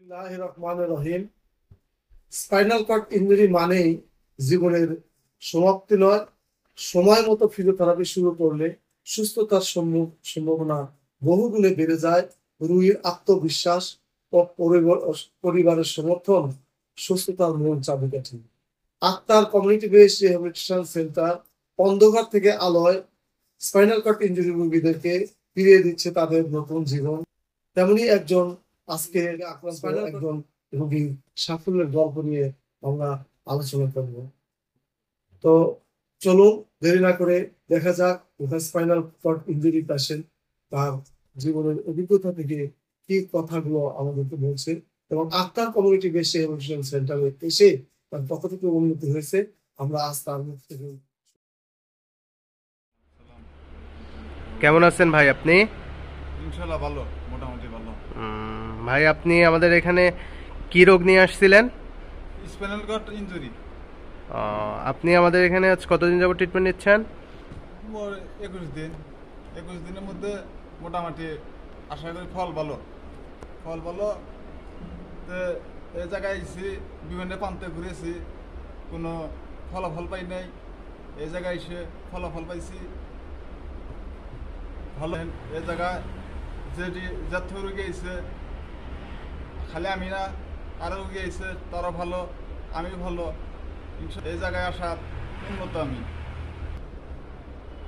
বিসমিল্লাহির রহমানির রহিম। Spinal cord injury মানেই জীবনের সমাপ্তি নয়। সময় মতো ফিজিওথেরাপি শুরু করলে সুস্থতার সম্ভাবনা বহুগুণে বেড়ে যায়। রোগীর আত্মবিশ্বাস ও পরিবারের সমর্থন সুস্থতার মূল চাবিকাঠি। Akhtar community based rehabilitation centre অন্ধকার থেকে আলোয় স্পাইনাল কর্ড ইনজুরি রোগীদেরকে ফিরিয়ে দিচ্ছে তাদের নতুন জীবন। তেমনি একজন আজকে আক্রান্ত একজন রোগীর সাফল্যের গল্প নিয়ে আমরা আলোচনা করব। তো চলুন দেরি না করে দেখা যাক স্পাইনাল কর্ড ইনজুরি পেশেন্ট তার জীবনের অভিজ্ঞতা থেকে কি কথাগুলো আমাদেরকে বলছে এবং আক্তার কমিউনিটি বেসড রিহ্যাবিলিটেশন সেন্টারে এসে তার কত থেকে উন্নতি হয়েছে আমরা আজ তার মুখ থেকে। কেমন আছেন ভাই আপনি? ইনশাআল্লাহ ভালো, মোটামুটি ভালো। ভাই আপনি আমাদের এখানে কি রোগ নিয়ে আসছিলেন? Spinal cord injury. আপনি আমাদের এখানে আজ কতদিন যাবত ট্রিটমেন্ট নিচ্ছেন? 21 দিন। 21 দিনের মধ্যে মোটামুটি আশা করি ফল ভালো। তো এই জায়গায় এসে বিভিন্ন প্রান্তে ঘুরেছি, কোনো ফলাফল পাই নাই। এই জায়গায় এসে ফলাফল পাইছি ভালো। এই জায়গায় যত রোগী এসে খালি আমি না, আরও রোগী এসে তারা ভালো, আমি ভালো। এই জায়গায় আসার উন্নত আমি।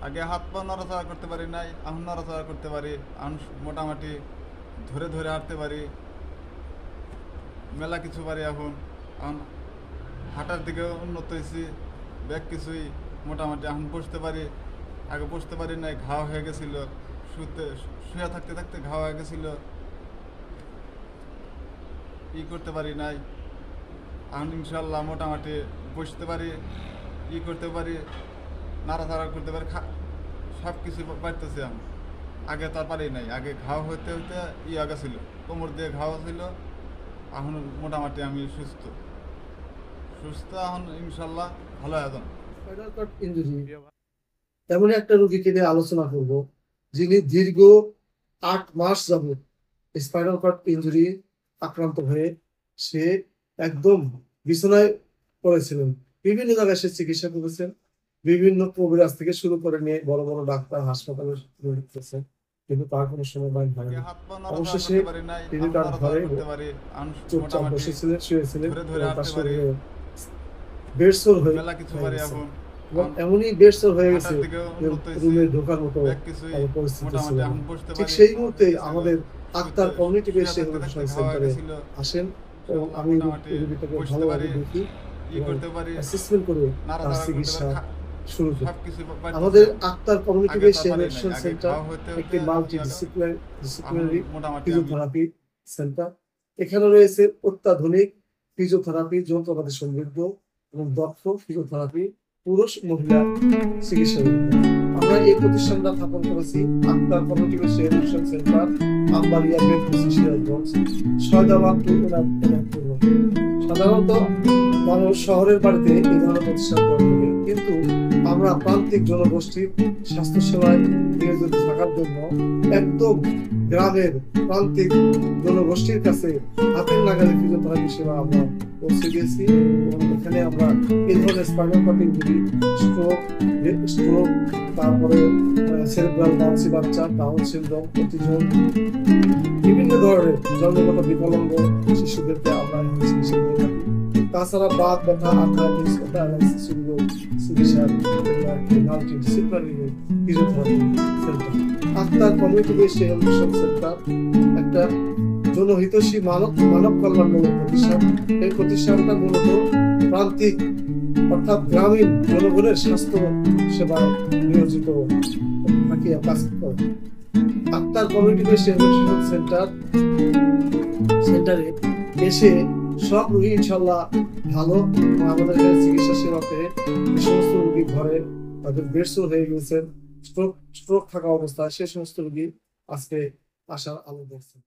আগে হাত পা নড়াচড়া করতে পারি নাই, এখন নড়াচড়া করতে পারি। এখন মোটামুটি ধরে ধরে হাঁটতে পারি, মেলা কিছু পারি। এখন হাঁটার দিকে উন্নত হয়েছি, ব্যাগ কিছুই মোটামুটি এখন বসতে পারি। আগে বসতে পারি নাই, ঘাও হয়ে গেছিল, শুয়ে থাকতে থাকতে ঘাও হয়ে গেছিল, করতে পারি নাই। এখন ইনশাল্লাহ মোটামুটি বসতে পারি, করতে পারি, নাড়াচাড়া করতে পারি, সব কিছু পারতেছি আমি। আগে তার পারি নাই, আগে ঘাও হইতে হইতে আগে ছিল, কোমর দিয়ে ঘাও ছিল। এখন মোটামুটি আমি সুস্থ এখন ইনশাল্লাহ ভালো এখন। স্পাইনাল কর্ড ইনজুরি এমন একটা রোগীকে নিয়ে আলোচনা করব যিনি দীর্ঘ 8 মাস যাবত স্পাইনাল কর্ড ইনজুরি আক্রান্ত হয়ে সে একদম বিছানায় পড়েছিলেন। বিভিন্ন জায়গায় সে চিকিৎসা করেছেন, বিভিন্ন কবিরাজ থেকে শুরু করে নিয়ে বড় বড় ডাক্তার হাসপাতালে দেখতেছেন, কিন্তু তার কোনো সমাধান হয় না। অবশেষে তিনি তার ঘরে চুপচাপ বসেছিলেন, শুয়েছিলেন, তার শরীরে বেডসোর হয়ে এমনই বেডসোর হয়ে গেছে রুমে ঢোকার মতো পরিস্থিতি ছিল। ঠিক সেই মুহূর্তে আমাদের আক্তার কমিউনিটি বেসড রিহ্যাবিলিটেশন সেন্টারে আসেন এবং আমি রোগীটাকে ভালোভাবে দেখি, অ্যাসেসমেন্ট করে তার চিকিৎসা শুরু করি। আমাদের Akhtar community based rehabilitation centre একটি মাল্টিডিসিপ্লিনারি ফিজিওথেরাপি সেন্টার। এখানে রয়েছে অত্যাধুনিক ফিজিওথেরাপি যন্ত্রপাতি সমৃদ্ধ এবং দক্ষ ফিজিওথেরাপি পুরুষ মহিলা চিকিৎসা। আমরা এই প্রতিষ্ঠানটা স্থাপন করেছি Aktar community based rehabilitation centre, Ambalia Sirajganj, Saidabad. সাধারণত মানুষ শহরের বাড়িতে এই ধরনের প্রতিষ্ঠান করে থাকে, কিন্তু আমরা প্রান্তিক জনগোষ্ঠীর স্বাস্থ্য সেবায় নিয়োজিত থাকার জন্য একদম গ্রামের প্রান্তিক জনগোষ্ঠীর কাছে হাতের নাগালে ফিজিওথেরাপি সেবা আমরা পৌঁছে দিয়েছি। এবং এখানে আমরা এই ধরনের স্পাইনাল কর্ড ইনজুরি, স্ট্রোক, তারপরে সেরেব্রাল পালসি বাচ্চা, ডাউন সিনড্রোম, অটিজম, বিভিন্ন ধরনের জন্মগত বিকলাঙ্গ শিশুদেরকে আমরা চিকিৎসা দিয়ে থাকি। তাছাড়া বাত ব্যথা, আর্থ্রাইটিস, প্যারালাইসিস রোগ চিকিৎসার multidisciplinary physiotherapy centre. Akhtar community based rehabilitation centre একটা জনহিতৈষী মানব কল্যাণমূলক প্রতিষ্ঠান। এই প্রতিষ্ঠানটা মূলত প্রান্তিক অর্থাৎ গ্রামীণ জনগণের স্বাস্থ্য সেবায় নিয়োজিত থাকে কাজ করে। আক্তার কমিউনিটি বেসড রিহ্যাবিলিটেশন সেন্টারে এসে সব রোগী ইনশাল্লাহ ভালো। আমাদের চিকিৎসা সেবা পেয়ে যে সমস্ত রোগী ঘরে তাদের বেডসোর হয়ে গেছেন, স্ট্রোক থাকা অবস্থায়, সে সমস্ত রোগী আজকে আশার আলো দেখছেন।